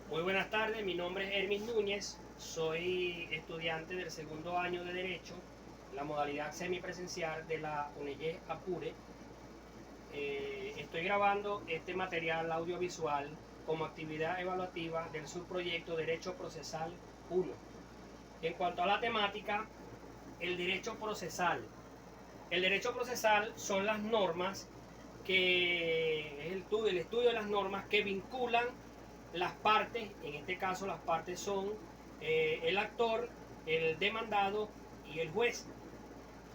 Muy buenas tardes, mi nombre es Hermis Núñez, soy estudiante del segundo año de Derecho, la modalidad semipresencial de la UNEYE Apure. Estoy grabando este material audiovisual como actividad evaluativa del subproyecto Derecho Procesal 1. En cuanto a la temática, el derecho procesal. El derecho procesal son las normas que es el estudio de las normas que vinculan las partes. En este caso las partes son el actor, el demandado y el juez.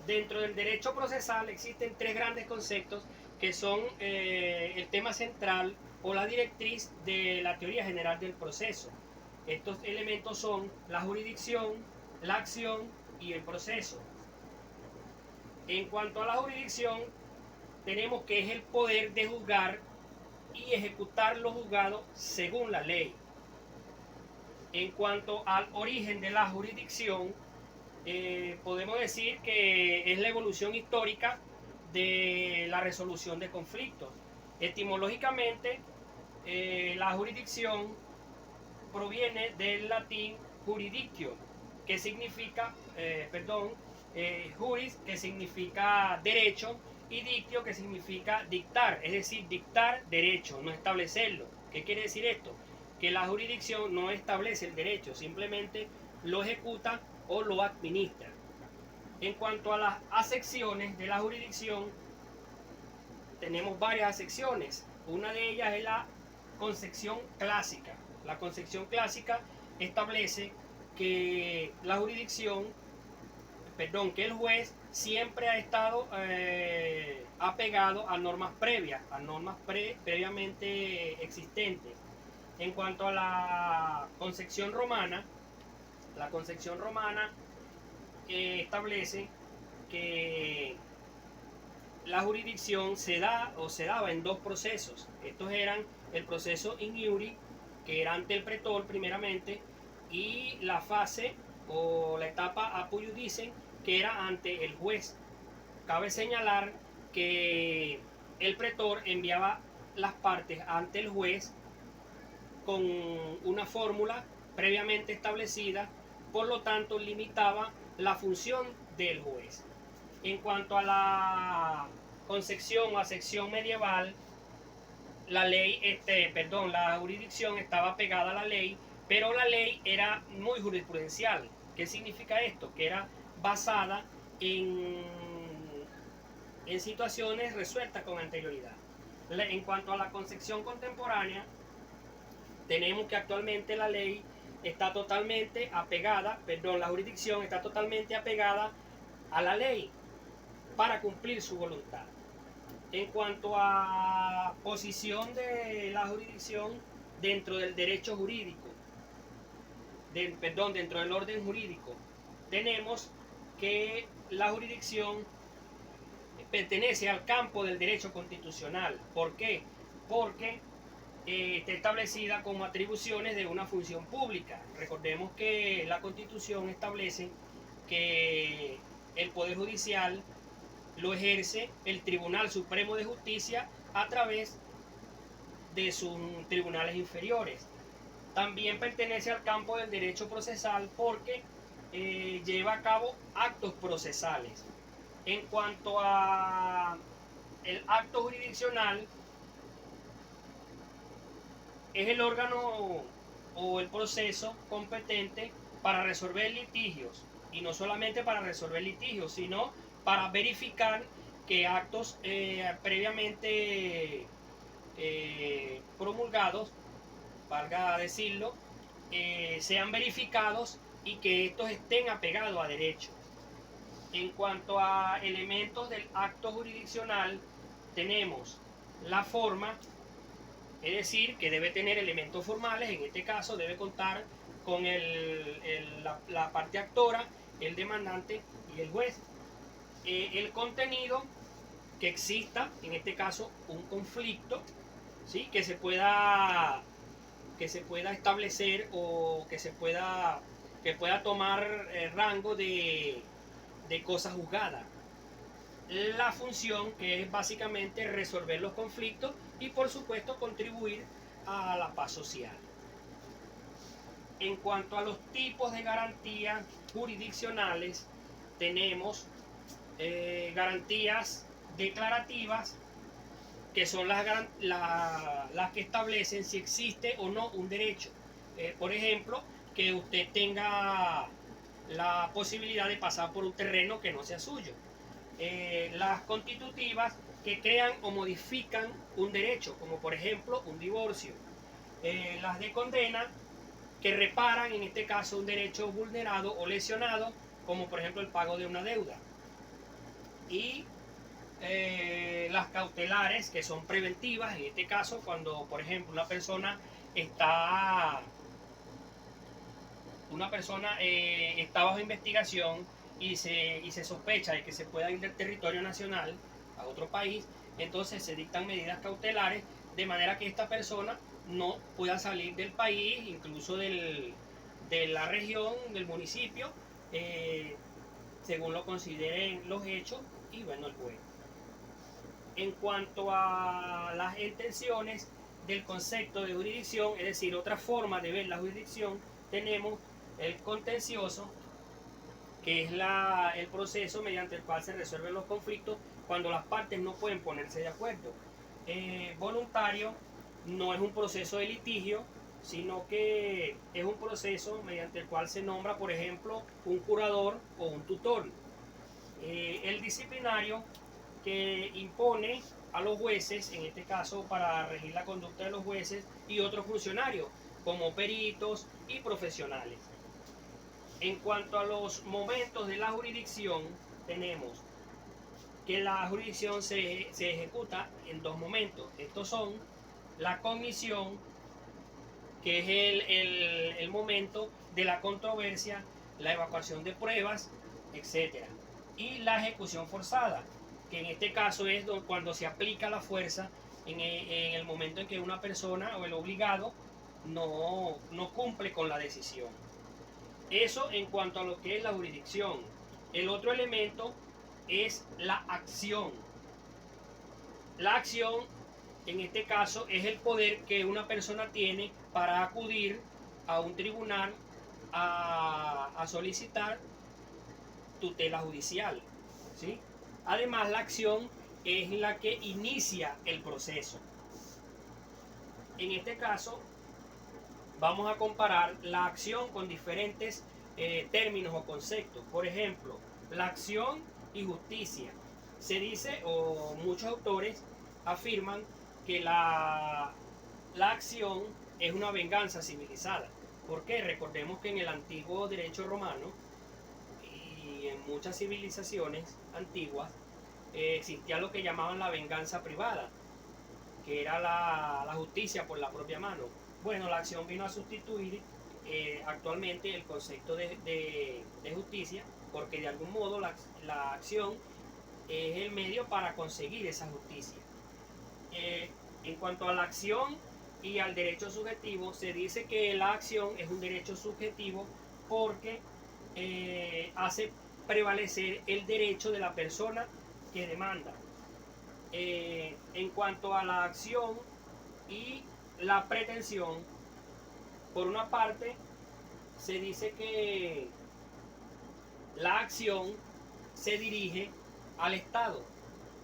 Dentro del derecho procesal existen tres grandes conceptos que son el tema central o la directriz de la teoría general del proceso. Estos elementos son la jurisdicción, la acción y el proceso. En cuanto a la jurisdicción, tenemos que es el poder de juzgar y ejecutar lo juzgado según la ley. En cuanto al origen de la jurisdicción, podemos decir que es la evolución histórica de la resolución de conflictos. Etimológicamente, la jurisdicción proviene del latín juridictio, que significa, juris, que significa derecho, y dictio, que significa dictar, es decir, dictar derecho, no establecerlo. ¿Qué quiere decir esto? Que la jurisdicción no establece el derecho, simplemente lo ejecuta o lo administra. En cuanto a las acepciones de la jurisdicción, tenemos varias acepciones. Una de ellas es la concepción clásica. La concepción clásica establece que la jurisdicción, que el juez siempre ha estado apegado a normas previas, a normas previamente existentes. En cuanto a la concepción romana establece que la jurisdicción se da o se daba en dos procesos. Estos eran el proceso in iure, que era ante el pretor primeramente, y la fase o la etapa apo iudice, que era ante el juez. Cabe señalar que el pretor enviaba las partes ante el juez con una fórmula previamente establecida, por lo tanto limitaba la función del juez. En cuanto a la concepción o acepción medieval, la ley, la jurisdicción estaba pegada a la ley, pero la ley era muy jurisprudencial. ¿Qué significa esto? Que era basada en situaciones resueltas con anterioridad. En cuanto a la concepción contemporánea, tenemos que actualmente la ley está totalmente apegada, la jurisdicción está totalmente apegada a la ley para cumplir su voluntad. En cuanto a posición de la jurisdicción dentro del derecho jurídico, dentro del orden jurídico, tenemos que la jurisdicción pertenece al campo del derecho constitucional. ¿Por qué? Porque está establecida como atribuciones de una función pública. Recordemos que la Constitución establece que el Poder Judicial lo ejerce el Tribunal Supremo de Justicia a través de sus tribunales inferiores. También pertenece al campo del derecho procesal porque lleva a cabo actos procesales. En cuanto a el acto jurisdiccional, es el órgano o el proceso competente para resolver litigios, y no solamente para resolver litigios, sino para verificar que actos previamente promulgados, valga decirlo, sean verificados y que estos estén apegados a derecho. En cuanto a elementos del acto jurisdiccional, tenemos la forma, es decir, que debe tener elementos formales. En este caso debe contar con la parte actora, el demandante y el juez. El contenido, que exista, en este caso, un conflicto, ¿sí? que se pueda establecer o que pueda tomar rango de cosa juzgada. La función, que es básicamente resolver los conflictos y por supuesto contribuir a la paz social. En cuanto a los tipos de garantías jurisdiccionales, tenemos garantías declarativas, que son las que establecen si existe o no un derecho. Por ejemplo, que usted tenga la posibilidad de pasar por un terreno que no sea suyo. Las constitutivas, que crean o modifican un derecho, como por ejemplo un divorcio. Las de condena, que reparan en este caso un derecho vulnerado o lesionado, como por ejemplo el pago de una deuda. Y las cautelares, que son preventivas, en este caso cuando por ejemplo una persona está bajo investigación y se sospecha de que se pueda ir del territorio nacional a otro país, entonces se dictan medidas cautelares de manera que esta persona no pueda salir del país, incluso de la región, del municipio, según lo consideren los hechos y bueno, el juez. En cuanto a las extensiones del concepto de jurisdicción, es decir, otra forma de ver la jurisdicción, tenemos el contencioso, que es el proceso mediante el cual se resuelven los conflictos cuando las partes no pueden ponerse de acuerdo. Voluntario no es un proceso de litigio, sino que es un proceso mediante el cual se nombra, por ejemplo, un curador o un tutor. El disciplinario, que impone a los jueces, en este caso para regir la conducta de los jueces y otros funcionarios, como peritos y profesionales. En cuanto a los momentos de la jurisdicción, tenemos que la jurisdicción se ejecuta en dos momentos. Estos son la cognición, que es el momento de la controversia, la evacuación de pruebas, etc. Y la ejecución forzada, que en este caso es cuando se aplica la fuerza en el momento en que una persona o el obligado no cumple con la decisión. Eso en cuanto a lo que es la jurisdicción. El otro elemento es la acción. La acción, en este caso, es el poder que una persona tiene para acudir a un tribunal a solicitar tutela judicial, ¿sí? Además, la acción es la que inicia el proceso. En este caso, vamos a comparar la acción con diferentes términos o conceptos. Por ejemplo, la acción y justicia. Se dice, o muchos autores afirman, que la acción es una venganza civilizada. ¿Por qué? Recordemos que en el antiguo derecho romano y en muchas civilizaciones antiguas existía lo que llamaban la venganza privada, que era la justicia por la propia mano. Bueno, la acción vino a sustituir actualmente el concepto de justicia, porque de algún modo la acción es el medio para conseguir esa justicia. En cuanto a la acción y al derecho subjetivo, se dice que la acción es un derecho subjetivo porque hace prevalecer el derecho de la persona que demanda. En cuanto a la acción y la pretensión, por una parte se dice que la acción se dirige al Estado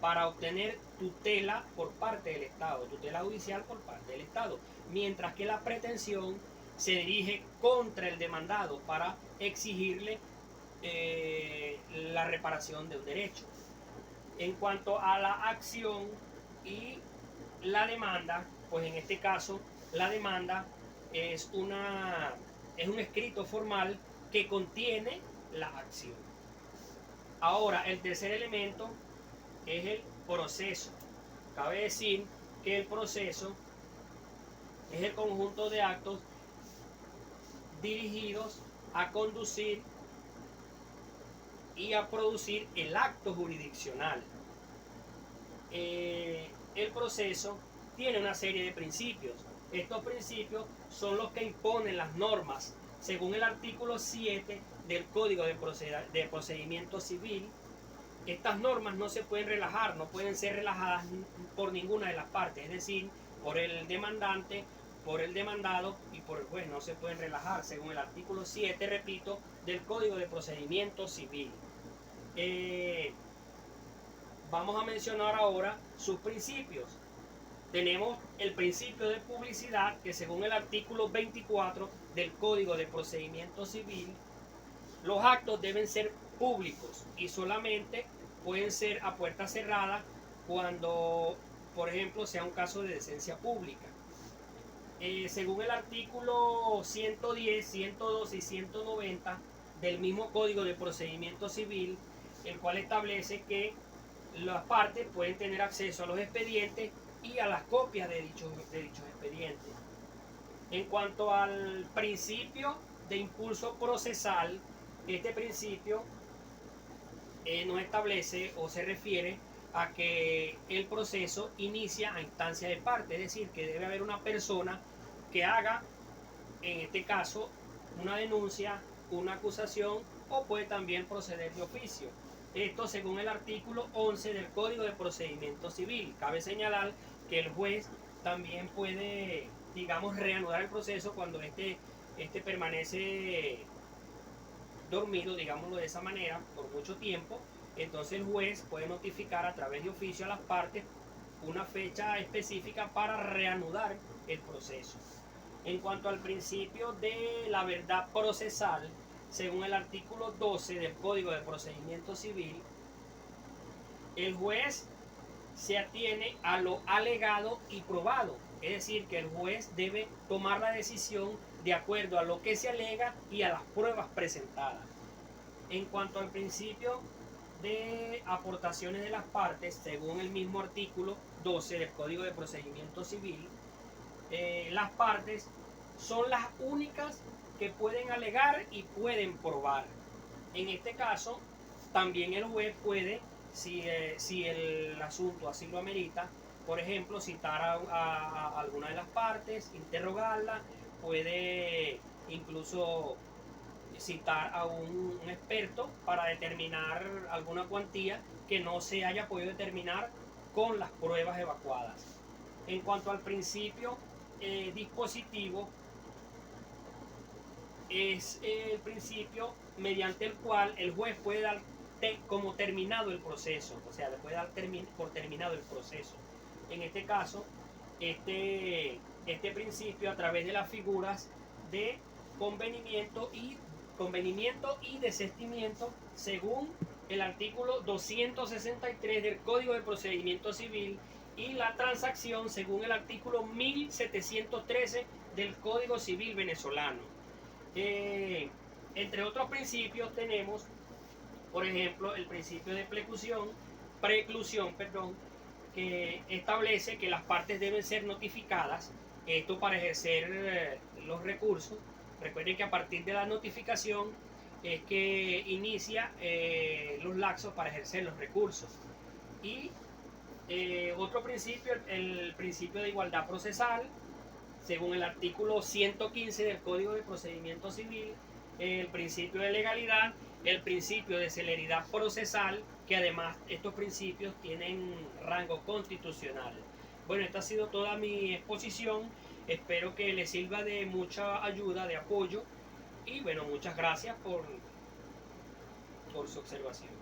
para obtener tutela por parte del Estado, tutela judicial por parte del Estado, mientras que la pretensión se dirige contra el demandado para exigirle la reparación de un derecho. En cuanto a la acción y la demanda, pues en este caso la demanda es un escrito formal que contiene la acción. Ahora, el tercer elemento es el proceso. Cabe decir que el proceso es el conjunto de actos dirigidos a conducir y a producir el acto jurisdiccional. El proceso tiene una serie de principios. Estos principios son los que imponen las normas. Según el artículo 7 del Código de Procedimiento Civil, estas normas no se pueden relajar, no pueden ser relajadas por ninguna de las partes, es decir, por el demandante por el demandado y por el juez. No se pueden relajar, según el artículo 7, repito, del Código de Procedimiento Civil. Vamos a mencionar ahora sus principios. Tenemos el principio de publicidad, que según el artículo 24 del Código de Procedimiento Civil, los actos deben ser públicos y solamente pueden ser a puerta cerrada cuando, por ejemplo, sea un caso de decencia pública. Según el artículo 110, 102 y 190 del mismo Código de Procedimiento Civil, el cual establece que las partes pueden tener acceso a los expedientes y a las copias de dichos expedientes. En cuanto al principio de impulso procesal, este principio nos establece o se refiere a que el proceso inicia a instancia de parte, es decir, que debe haber una persona que haga, en este caso, una denuncia, una acusación o puede también proceder de oficio. Esto según el artículo 11 del Código de Procedimiento Civil. Cabe señalar que el juez también puede, digamos, reanudar el proceso cuando este permanece dormido, digámoslo de esa manera, por mucho tiempo. Entonces el juez puede notificar a través de oficio a las partes una fecha específica para reanudar el proceso. En cuanto al principio de la verdad procesal, según el artículo 12 del Código de Procedimiento Civil, el juez se atiene a lo alegado y probado. Es decir, que el juez debe tomar la decisión de acuerdo a lo que se alega y a las pruebas presentadas. En cuanto al principio de aportaciones de las partes, según el mismo artículo 12 del Código de Procedimiento Civil, las partes son las únicas que pueden alegar y pueden probar. En este caso, también el juez puede, si el asunto así lo amerita, por ejemplo, citar a alguna de las partes, interrogarla, puede incluso citar a un experto para determinar alguna cuantía que no se haya podido determinar con las pruebas evacuadas. En cuanto al principio dispositivo, es el principio mediante el cual el juez puede dar como terminado el proceso, o sea, le puede dar por terminado el proceso. En este caso, este principio a través de las figuras de convenimiento y desistimiento, según el artículo 263 del Código de Procedimiento Civil, y la transacción según el artículo 1713 del Código Civil venezolano. Entre otros principios tenemos, por ejemplo, el principio de preclusión, que establece que las partes deben ser notificadas, esto para ejercer los recursos. Recuerden que a partir de la notificación es que inicia los lapsos para ejercer los recursos. Y otro principio, el principio de igualdad procesal, según el artículo 115 del Código de Procedimiento Civil, el principio de legalidad, el principio de celeridad procesal, que además estos principios tienen rango constitucional. Bueno, esta ha sido toda mi exposición, espero que les sirva de mucha ayuda, de apoyo, y bueno, muchas gracias por su observación.